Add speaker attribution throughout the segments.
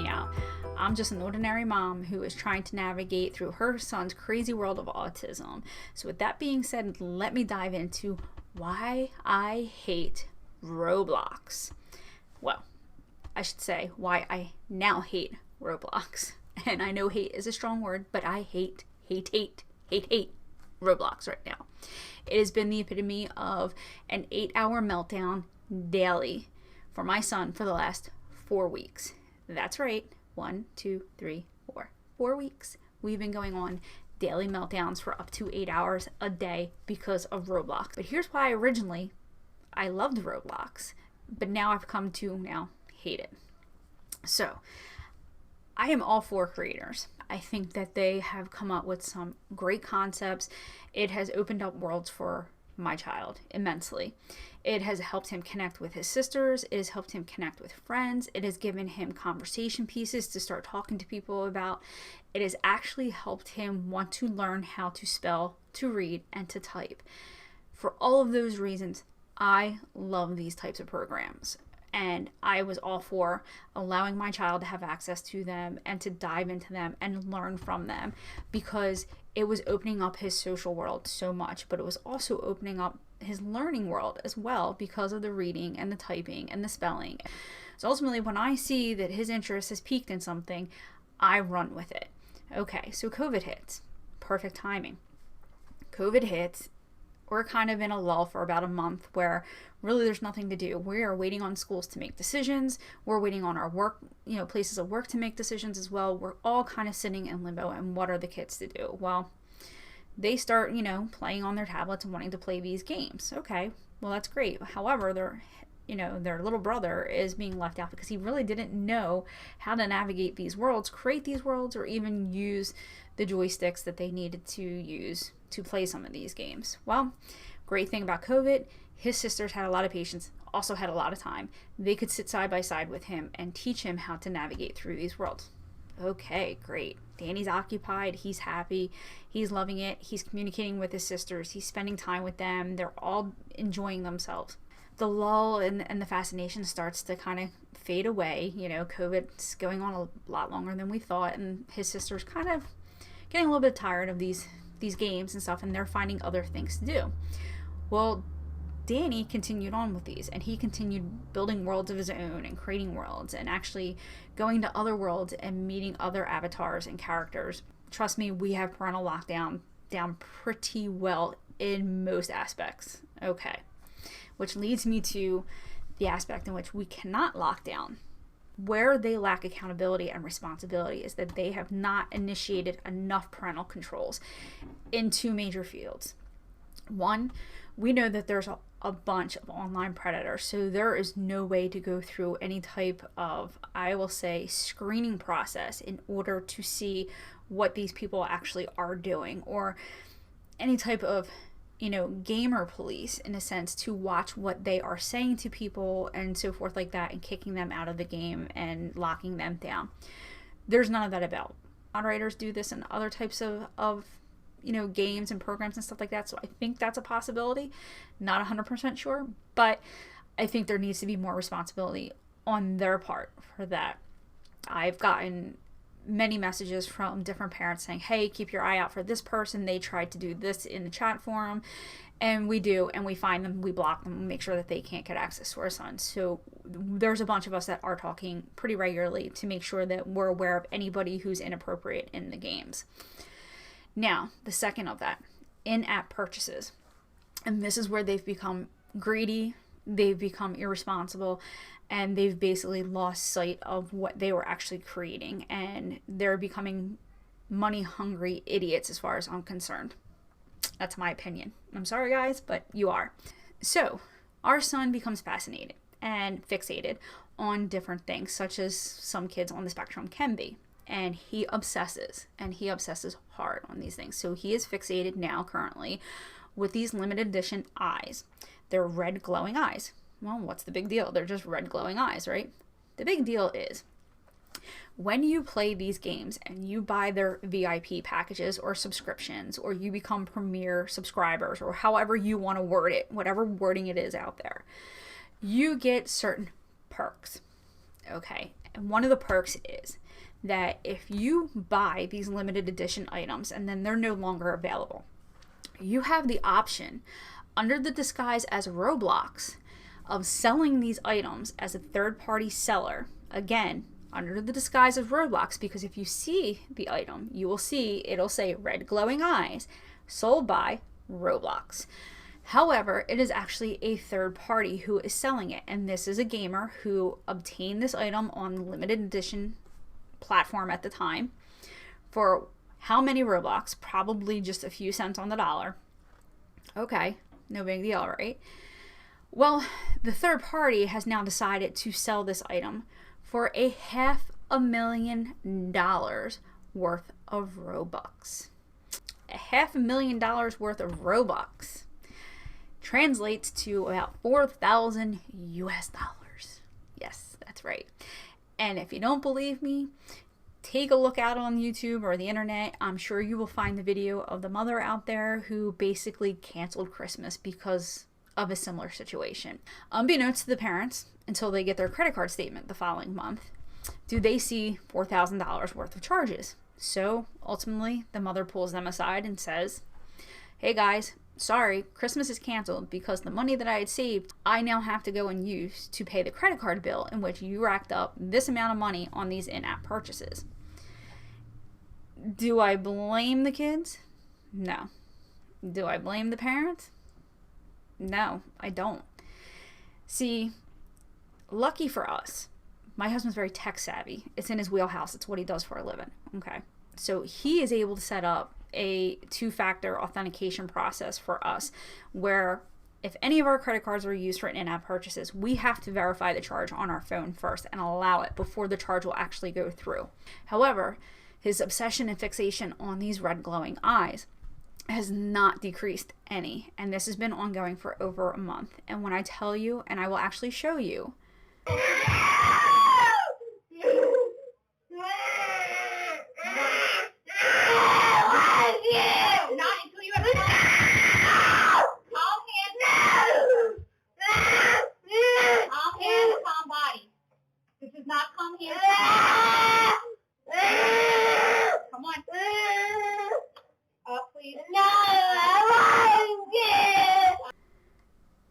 Speaker 1: out. I'm just an ordinary mom who is trying to navigate through her son's crazy world of autism. So with that being said, let me dive into why I hate Roblox. Well, I should say why I now hate Roblox. And I know hate is a strong word, but I hate Roblox right now. It has been the epitome of an 8-hour meltdown daily for my son for the last 4 weeks. That's right. 1, 2, 3, 4. 4 weeks. We've been going on daily meltdowns for up to 8 hours a day because of Roblox. But here's why originally I loved Roblox, but now I've come to hate it. So I am all for creators. I think that they have come up with some great concepts. It has opened up worlds for my child immensely. It has helped him connect with his sisters. It has helped him connect with friends. It has given him conversation pieces to start talking to people about. It has actually helped him want to learn how to spell, to read, and to type. For all of those reasons, I love these types of programs. And I was all for allowing my child to have access to them and to dive into them and learn from them, because it was opening up his social world so much, but it was also opening up his learning world as well because of the reading and the typing and the spelling. So ultimately, when I see that his interest has peaked in something, I run with it. Okay, so COVID hits. Perfect timing. COVID hits. We're kind of in a lull for about a month where really there's nothing to do. We are waiting on schools to make decisions. We're waiting on our work, places of work to make decisions as well. We're all kind of sitting in limbo. And what are the kids to do? Well, they start, playing on their tablets and wanting to play these games. Okay, well, that's great. However, their little brother is being left out because he really didn't know how to navigate these worlds, create these worlds, or even use the joysticks that they needed to use to play some of these games. Well, great thing about COVID, his sisters had a lot of patience, also had a lot of time. They could sit side by side with him and teach him how to navigate through these worlds. Okay, great. Danny's occupied, he's happy, he's loving it, he's communicating with his sisters, he's spending time with them, they're all enjoying themselves. The lull and the fascination starts to kind of fade away. COVID's going on a lot longer than we thought, and his sister's kind of getting a little bit tired of these games and stuff, and they're finding other things to do. Well, Danny continued on with these, and he continued building worlds of his own and creating worlds and actually going to other worlds and meeting other avatars and characters. Trust me, we have parental lockdown down pretty well in most aspects. Okay. Which leads me to the aspect in which we cannot lock down. Where they lack accountability and responsibility is that they have not initiated enough parental controls in 2 major fields. One, we know that there's a bunch of online predators, so there is no way to go through any type of, I will say, screening process in order to see what these people actually are doing, or any type of gamer police, in a sense, to watch what they are saying to people and so forth like that, and kicking them out of the game and locking them down. There's none of that about. Moderators do this in other types of games and programs and stuff like that, so I think that's a possibility. Not 100% sure, but I think there needs to be more responsibility on their part for that. I've gotten many messages from different parents saying, hey, keep your eye out for this person. They tried to do this in the chat forum. And we do, and we find them, we block them, make sure that they can't get access to our son. So there's a bunch of us that are talking pretty regularly to make sure that we're aware of anybody who's inappropriate in the games. Now, the second of that, in-app purchases. And this is where they've become greedy, they've become irresponsible, and they've basically lost sight of what they were actually creating, and they're becoming money-hungry idiots as far as I'm concerned. That's my opinion. I'm sorry, guys, but you are. So, our son becomes fascinated and fixated on different things, such as some kids on the spectrum can be, and he obsesses hard on these things. So he is fixated now, currently, with these limited edition eyes. They're red glowing eyes. Well, what's the big deal? They're just red glowing eyes, right? The big deal is when you play these games and you buy their VIP packages or subscriptions, or you become premier subscribers, or however you want to word it, whatever wording it is out there, you get certain perks. Okay. And one of the perks is that if you buy these limited edition items and then they're no longer available, you have the option, under the disguise as Roblox, of selling these items as a third-party seller. Again, under the disguise of Roblox, because if you see the item, you will see it'll say red glowing eyes, sold by Roblox. However, it is actually a third party who is selling it, and this is a gamer who obtained this item on the limited edition platform at the time for how many Roblox? Probably just a few cents on the dollar. Okay, no big deal, right? Well, the third party has now decided to sell this item for $500,000 worth of Robux. $500,000 worth of Robux translates to about 4,000 US dollars. Yes, that's right. And if you don't believe me, take a look out on YouTube or the internet. I'm sure you will find the video of the mother out there who basically canceled Christmas because of a similar situation. Unbeknownst to the parents, until they get their credit card statement the following month, do they see $4,000 worth of charges. So ultimately, the mother pulls them aside and says, hey guys, sorry, Christmas is canceled because the money that I had saved, I now have to go and use to pay the credit card bill in which you racked up this amount of money on these in-app purchases. Do I blame the kids? No. Do I blame the parents? No, I don't. See, lucky for us, my husband's very tech savvy. It's in his wheelhouse. It's what he does for a living. Okay. So he is able to set up a two-factor authentication process for us where if any of our credit cards are used for in-app purchases, we have to verify the charge on our phone first and allow it before the charge will actually go through. However, his obsession and fixation on these red glowing eyes has not decreased any, and this has been ongoing for over a month. And when I tell you, and I will actually show you,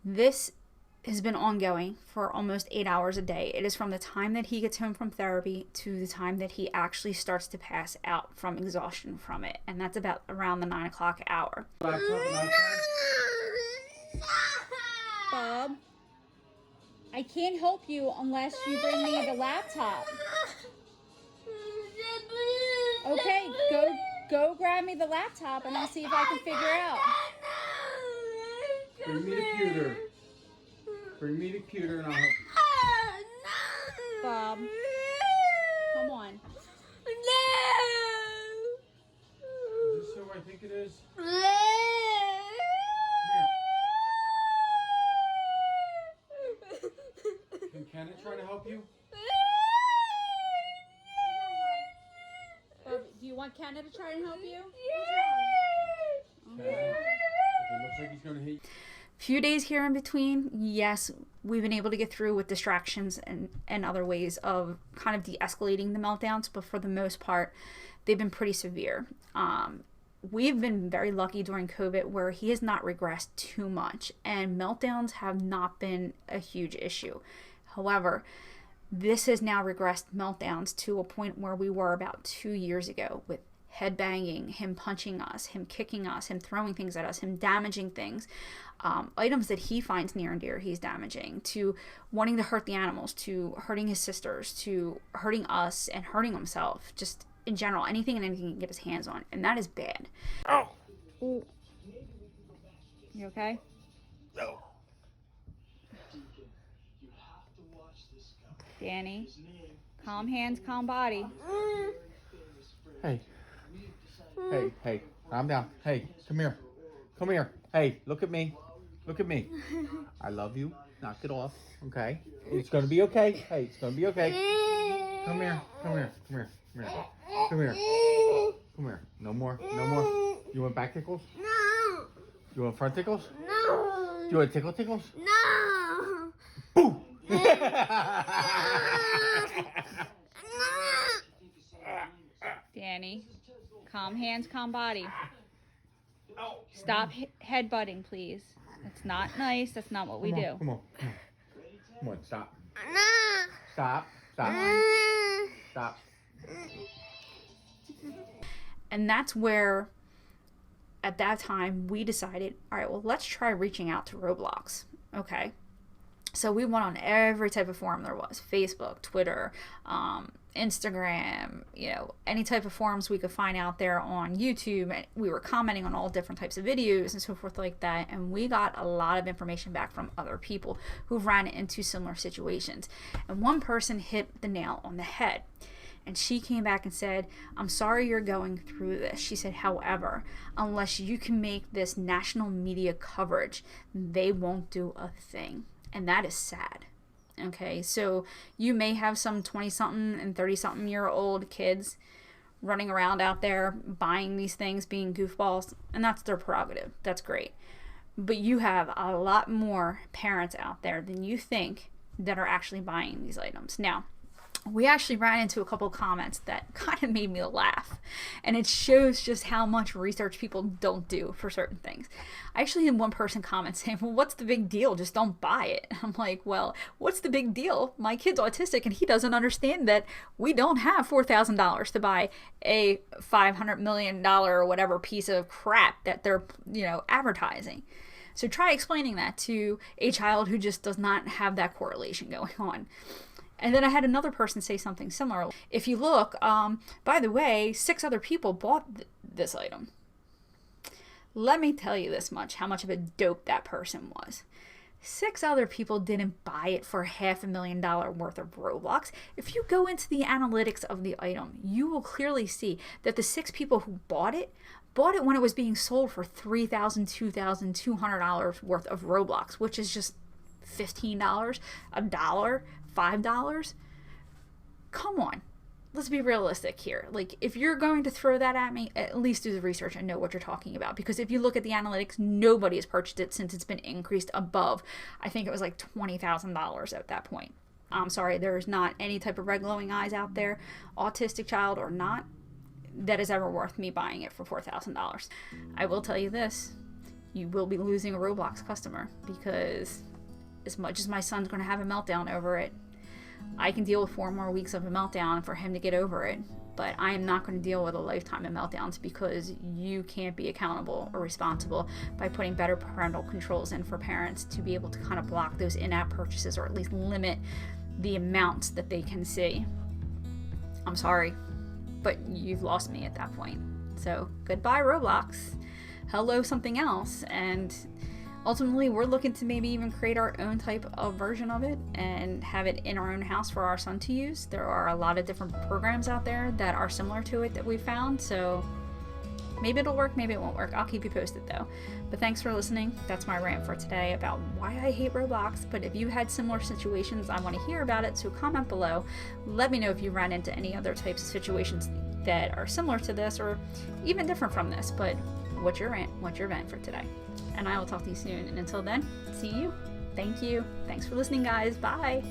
Speaker 1: this has been ongoing for almost 8 hours a day. It is from the time that he gets home from therapy to the time that he actually starts to pass out from exhaustion from it. And that's about around the 9 o'clock hour. Bob, I can't help you unless you bring me the laptop. Okay, go grab me the laptop and I'll see if I can figure out.
Speaker 2: Bring me the computer. Bring me the computer and I'll help you.
Speaker 1: Bob, come on.
Speaker 2: Is this who I think it is? Can Kenneth try to help you?
Speaker 1: Bob, do you want Canada to try and help you?
Speaker 2: Okay. If it looks like he's going to hate you.
Speaker 1: Few days here in between, yes, we've been able to get through with distractions and other ways of kind of de-escalating the meltdowns, but for the most part, they've been pretty severe. We've been very lucky during COVID where he has not regressed too much, and meltdowns have not been a huge issue. However, this has now regressed meltdowns to a point where we were about 2 years ago, with head banging, him punching us, him kicking us, him throwing things at us, him damaging things, items that he finds near and dear he's damaging, to wanting to hurt the animals, to hurting his sisters, to hurting us and hurting himself, just in general, anything and anything he can get his hands on, and that is bad.
Speaker 2: Oh!
Speaker 1: Ooh. You okay?
Speaker 2: No.
Speaker 1: Danny, calm hands, calm body.
Speaker 2: Hey. Hey, calm down. Hey, come here. Come here. Hey, look at me. Look at me. I love you. Knock it off. Okay? It's gonna be okay. Hey, it's gonna be okay. Come here. Come here. Come here. Come here. Come here. Come here. No more. No more. You want back tickles?
Speaker 3: No.
Speaker 2: You want front tickles?
Speaker 3: No.
Speaker 2: Do you want tickles?
Speaker 3: No.
Speaker 2: Boom!
Speaker 1: Danny, calm hands, calm body. Stop headbutting, please. That's not nice. That's not what we do.
Speaker 2: Come on. Come on, stop. Stop. Stop.
Speaker 1: And that's where, at that time, we decided, all right, well, let's try reaching out to Roblox. Okay. So we went on every type of forum there was. Facebook, Twitter, Instagram, any type of forums we could find out there on YouTube. And we were commenting on all different types of videos and so forth like that. And we got a lot of information back from other people who ran into similar situations. And one person hit the nail on the head. And she came back and said, I'm sorry you're going through this. She said, however, unless you can make this national media coverage, they won't do a thing. And that is sad. Okay, so you may have some 20-something and 30-something year old kids running around out there buying these things, being goofballs, and that's their prerogative. That's great. But you have a lot more parents out there than you think that are actually buying these items. Now, we actually ran into a couple comments that kind of made me laugh, and it shows just how much research people don't do for certain things. I actually had one person comment saying, well, what's the big deal? Just don't buy it. And I'm like, well, what's the big deal? My kid's autistic and he doesn't understand that we don't have $4,000 to buy a $500 million or whatever piece of crap that they're, advertising. So try explaining that to a child who just does not have that correlation going on. And then I had another person say something similar. If you look, by the way, 6 other people bought this item. Let me tell you this much, how much of a dope that person was. 6 other people didn't buy it for $500,000 worth of Roblox. If you go into the analytics of the item, you will clearly see that the 6 people who bought it when it was being sold for $3,000, $2,200 worth of Roblox, which is just $15, $1, $5. Come on, let's be realistic here. Like, if you're going to throw that at me, at least do the research and know what you're talking about, because if you look at the analytics, nobody has purchased it since it's been increased above, I think it was like $20,000 at that point. I'm sorry, there's not any type of red glowing eyes out there, autistic child or not, that is ever worth me buying it for $4,000. I will tell you this, you will be losing a Roblox customer, because as much as my son's going to have a meltdown over it, I can deal with 4 more weeks of a meltdown for him to get over it, but I am not going to deal with a lifetime of meltdowns, because you can't be accountable or responsible by putting better parental controls in for parents to be able to kind of block those in-app purchases, or at least limit the amounts that they can see. I'm sorry, but you've lost me at that point. So goodbye Roblox, hello something else, and ultimately, we're looking to maybe even create our own type of version of it and have it in our own house for our son to use. There are a lot of different programs out there that are similar to it that we found, so maybe it'll work, maybe it won't work. I'll keep you posted though. But thanks for listening. That's my rant for today about why I hate Roblox. But if you had similar situations, I want to hear about it, so comment below. Let me know if you ran into any other types of situations that are similar to this or even different from this. But what's your rant? What's your vent for today? And I will talk to you soon. And until then, see you. Thank you. Thanks for listening, guys. Bye.